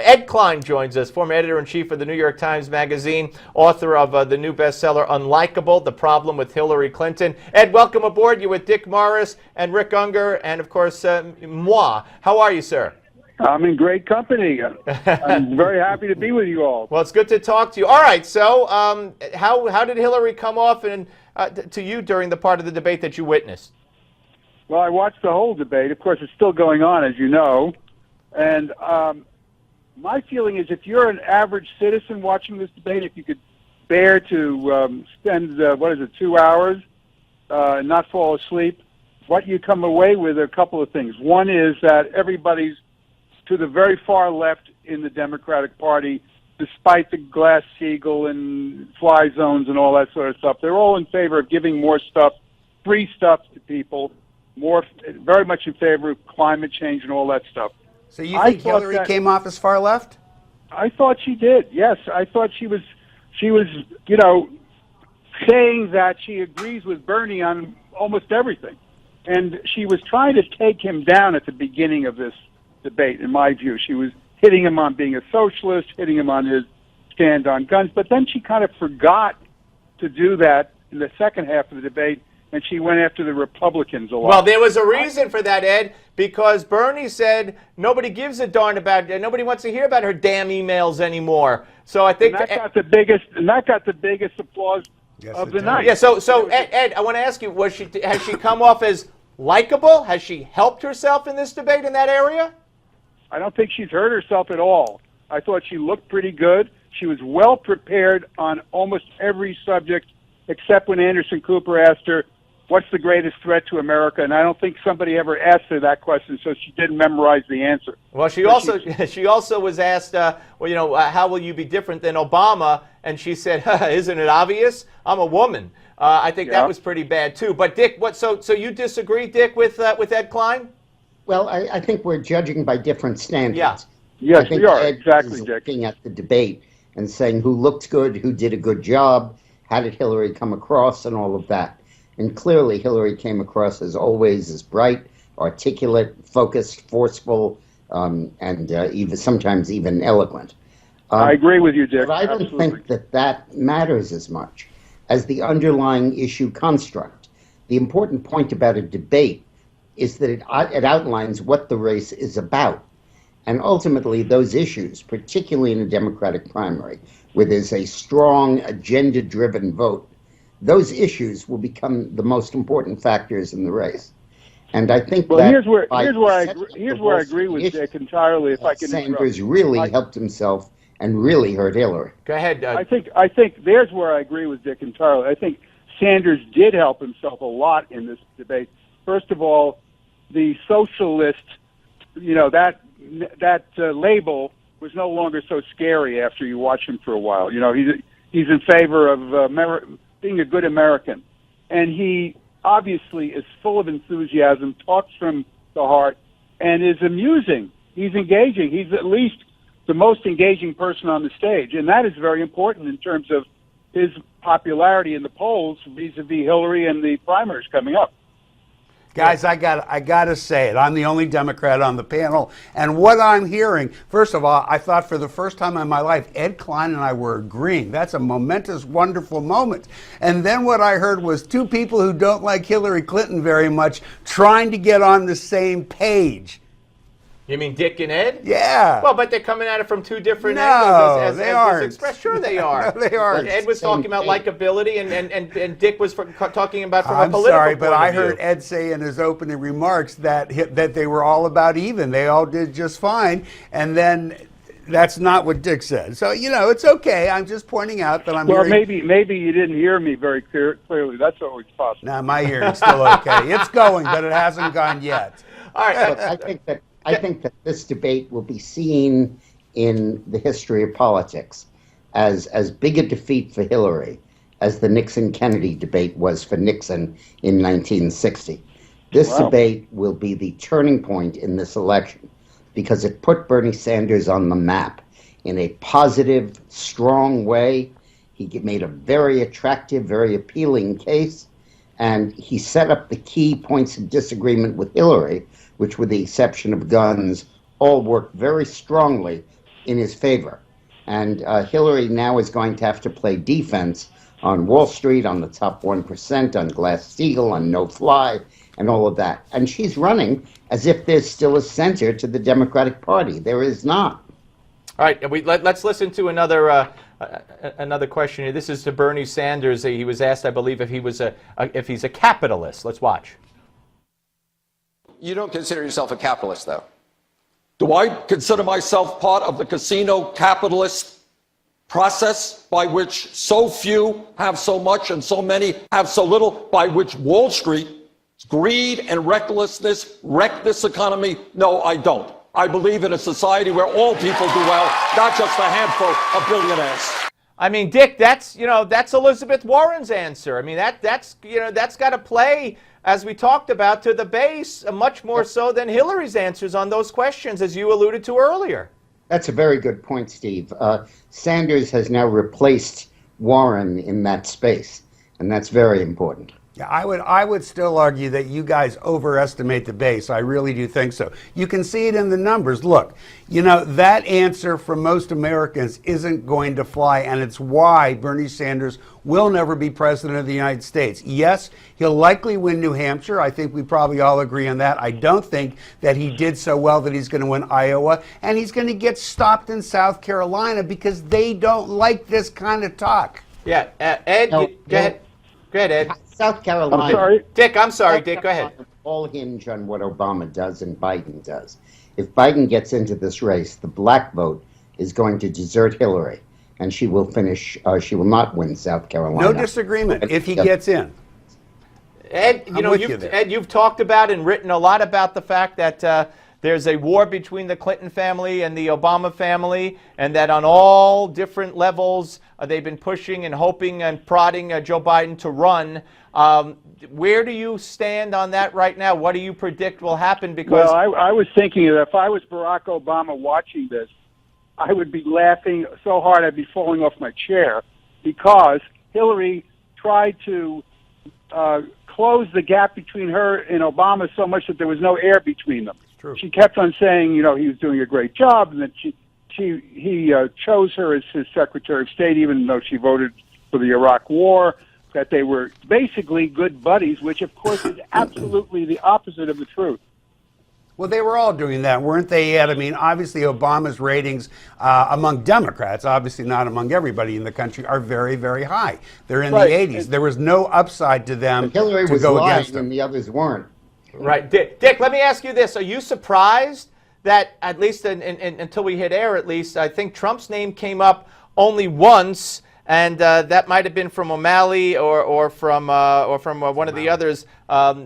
Ed Klein joins us, former editor-in-chief of the New York Times Magazine, author of the new bestseller, Unlikable, The Problem with Hillary Clinton. Ed, welcome aboard. You're with Dick Morris and Rick Unger and, of course, moi. How are you, sir? I'm in great company. I'm very happy to be with you all. Well, it's good to talk to you. All right, so how did Hillary come off to you during the part of the debate that you witnessed? Well, I watched the whole debate. Of course, it's still going on, as you know. And my feeling is if you're an average citizen watching this debate, if you could bear to spend, 2 hours and not fall asleep, what you come away with are a couple of things. One is that everybody's to the very far left in the Democratic Party, despite the Glass-Steagall and fly zones and all that sort of stuff. They're all in favor of giving more stuff, free stuff to people, very much in favor of climate change and all that stuff. So you think Hillary came off as far left? I thought she did. Yes, I thought she was, saying that she agrees with Bernie on almost everything, and she was trying to take him down at the beginning of this debate. In my view, she was hitting him on being a socialist, hitting him on his stand on guns, but then she kind of forgot to do that in the second half of the debate. And she went after the Republicans a lot. Well, there was a reason for that, Ed, because Bernie said nobody gives a darn about it. Nobody wants to hear about her damn emails anymore. So I think that got the biggest applause of the night. Yeah. So Ed, I want to ask you: has she come off as likable? Has she helped herself in this debate in that area? I don't think she's hurt herself at all. I thought she looked pretty good. She was well prepared on almost every subject, except when Anderson Cooper asked her, what's the greatest threat to America? And I don't think somebody ever asked her that question, so she didn't memorize the answer. Well, she also was asked, how will you be different than Obama? And she said, isn't it obvious? I'm a woman. I think that was pretty bad, too. But, Dick, so you disagree, Dick, with Ed Klein? Well, I think we're judging by different standards. Yeah. Yes, we are. Ed exactly, is Dick. Looking at the debate and saying who looked good, who did a good job, how did Hillary come across, and all of that. And clearly, Hillary came across, as always, as bright, articulate, focused, forceful, and sometimes even eloquent. I agree with you, Dick. But I don't think that matters as much as the underlying issue construct. The important point about a debate is that it outlines what the race is about. And ultimately, those issues, particularly in a Democratic primary, where there's a strong agenda-driven vote, those issues will become the most important factors in the race. And I think here's where I agree with Dick entirely. If I can Sanders really helped himself and really hurt Hillary. Go ahead, Doug. I think there's where I agree with Dick entirely. I think Sanders did help himself a lot in this debate. First of all, the socialist, that label was no longer so scary after you watch him for a while. He's in favor of being a good American. And he obviously is full of enthusiasm, talks from the heart, and is amusing. He's engaging. He's at least the most engaging person on the stage. And that is very important in terms of his popularity in the polls vis-a-vis Hillary and the primaries coming up. Guys, I got to say it. I'm the only Democrat on the panel. And what I'm hearing, first of all, I thought for the first time in my life, Ed Klein and I were agreeing. That's a momentous, wonderful moment. And then what I heard was two people who don't like Hillary Clinton very much trying to get on the same page. You mean Dick and Ed? Yeah. Well, but they're coming at it from two different angles. As they aren't. Expressed. Sure they are. No, they aren't. Ed was talking about likability, and Dick was talking about from a political sorry, but point I of view. heard Ed say in his opening remarks that they were all about even. They all did just fine. And then that's not what Dick said. So, it's okay. I'm just pointing out that I'm hearing... maybe you didn't hear me very clearly. That's always possible. Nah, my hearing's still okay. It's going, but it hasn't gone yet. All right. Look, I think that this debate will be seen in the history of politics as big a defeat for Hillary as the Nixon-Kennedy debate was for Nixon in 1960. This debate will be the turning point in this election because it put Bernie Sanders on the map in a positive, strong way. He made a very attractive, very appealing case, and he set up the key points of disagreement with Hillary, which, with the exception of guns, all worked very strongly in his favor. And Hillary now is going to have to play defense on Wall Street, on the top 1%, on Glass-Steagall, on No Fly, and all of that. And she's running as if there's still a center to the Democratic Party. There is not. All right, let's listen to another question here. This is to Bernie Sanders. He was asked, I believe, if he's a capitalist. Let's watch. You don't consider yourself a capitalist, though. Do I consider myself part of the casino capitalist process by which so few have so much and so many have so little, by which Wall Street, greed and recklessness wreck this economy? No, I don't. I believe in a society where all people do well, not just a handful of billionaires. I mean, Dick, that's Elizabeth Warren's answer. I mean, that's got to play, as we talked about, to the base much more so than Hillary's answers on those questions, as you alluded to earlier. That's a very good point, Steve. Sanders has now replaced Warren in that space, and that's very important. Yeah, I would still argue that you guys overestimate the base. I really do think so. You can see it in the numbers. Look, that answer from most Americans isn't going to fly, and it's why Bernie Sanders will never be president of the United States. Yes, he'll likely win New Hampshire. I think we probably all agree on that. I don't think that he did so well that he's going to win Iowa, and he's going to get stopped in South Carolina because they don't like this kind of talk. Yeah, Ed, go ahead. Go ahead, Ed. South Carolina. I'm sorry. Dick, I'm sorry. Dick, go ahead. All hinge on what Obama does and Biden does. If Biden gets into this race, the black vote is going to desert Hillary, and she will finish. She will not win South Carolina. No disagreement if he gets in. Ed, you've talked about and written a lot about the fact that there's a war between the Clinton family and the Obama family, and that on all different levels they've been pushing and hoping and prodding Joe Biden to run. Where do you stand on that right now? What do you predict will happen? Because I was thinking that if I was Barack Obama watching this, I would be laughing so hard I'd be falling off my chair, because Hillary tried to close the gap between her and Obama so much that there was no air between them. True. She kept on saying, he was doing a great job, and that he chose her as his Secretary of State, even though she voted for the Iraq War, that they were basically good buddies, which, of course, is absolutely the opposite of the truth. Well, they were all doing that, weren't they, Ed? I mean, obviously, Obama's ratings among Democrats, obviously not among everybody in the country, are very, very high. They're in the 80s. There was no upside to them But Hillary to was go lying against them. and the others weren't. right, Dick, let me ask you this: are you surprised that, at least until we hit air, at least, I think Trump's name came up only once? And that might have been from O'Malley or from one of the others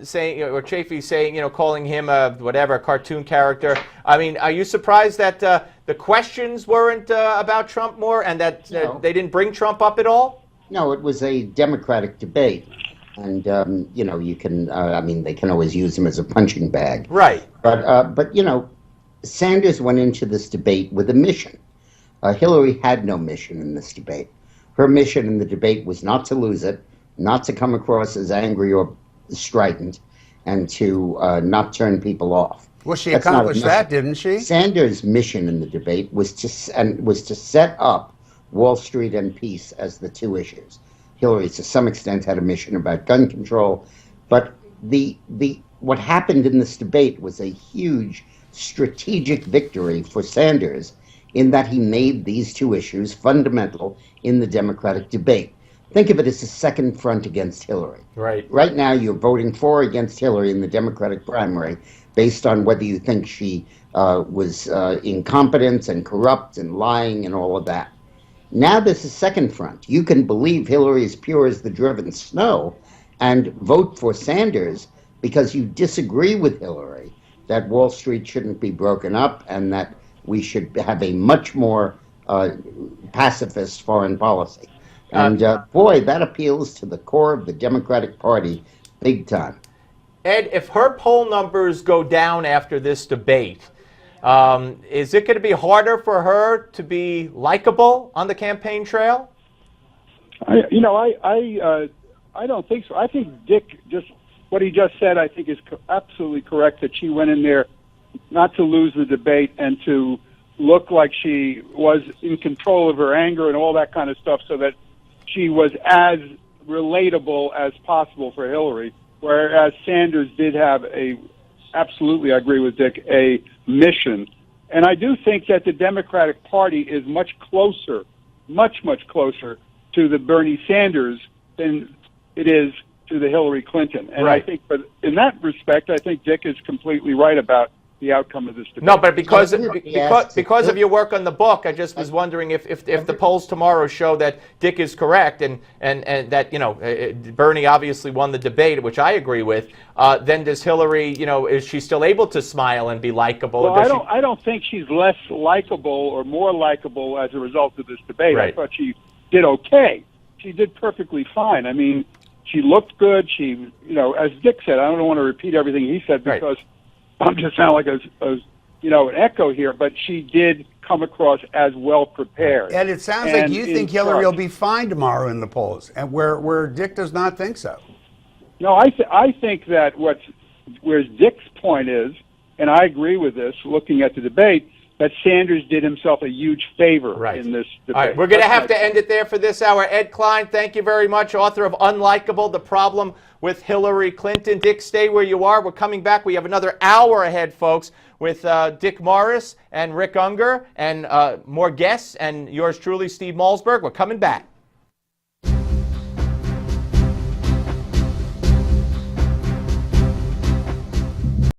saying, or Chafee saying, calling him a cartoon character. I mean, are you surprised that the questions weren't about Trump more, and that they didn't bring Trump up at all? No, it was a Democratic debate, and you can. They can always use him as a punching bag. Right. But Sanders went into this debate with a mission. Hillary had no mission in this debate. Her mission in the debate was not to lose it, not to come across as angry or strident, and to not turn people off. Well, she accomplished that, didn't she? Sanders' mission in the debate was to set up Wall Street and peace as the two issues. Hillary, to some extent, had a mission about gun control, but what happened in this debate was a huge strategic victory for Sanders, in that he made these two issues fundamental in the Democratic debate. Think of it as a second front against Hillary. Right. Right now, you're voting for or against Hillary in the Democratic primary based on whether you think she was incompetent and corrupt and lying and all of that. Now there's a second front. You can believe Hillary is pure as the driven snow and vote for Sanders because you disagree with Hillary that Wall Street shouldn't be broken up and that we should have a much more pacifist foreign policy. And boy, that appeals to the core of the Democratic Party big time. Ed, if her poll numbers go down after this debate, is it going to be harder for her to be likable on the campaign trail? I don't think so. I think Dick, what he just said, I think is absolutely correct, that she went in there not to lose the debate and to look like she was in control of her anger and all that kind of stuff, so that she was as relatable as possible for Hillary, whereas Sanders did have absolutely, I agree with Dick, a mission. And I do think that the Democratic Party is much closer to the Bernie Sanders than it is to the Hillary Clinton. And right. I think, but in that respect, I think Dick is completely right about the outcome of this debate. No, but because of your work on the book, I just was wondering if the polls tomorrow show that Dick is correct and that, you know, Bernie obviously won the debate, which I agree with, then does Hillary, you know, is she still able to smile and be likable? Well, I don't think she's less likable or more likable as a result of this debate. Right. I thought she did okay. She did perfectly fine. I mean, she looked good. She, you know, as Dick said, I don't want to repeat everything he said because I'm just sound like an echo here, but she did come across as well prepared. And it sounds like you think Hillary will be fine tomorrow in the polls, and where Dick does not think so. No, I think that where Dick's point is, and I agree with this, looking at the debate, that Sanders did himself a huge favor in this debate. All right, we're going to have to end it there for this hour. Ed Klein, thank you very much, author of Unlikable, The Problem with Hillary Clinton. Dick, stay where you are. We're coming back. We have another hour ahead, folks, with Dick Morris and Rick Unger and more guests and yours truly, Steve Malzberg. We're coming back.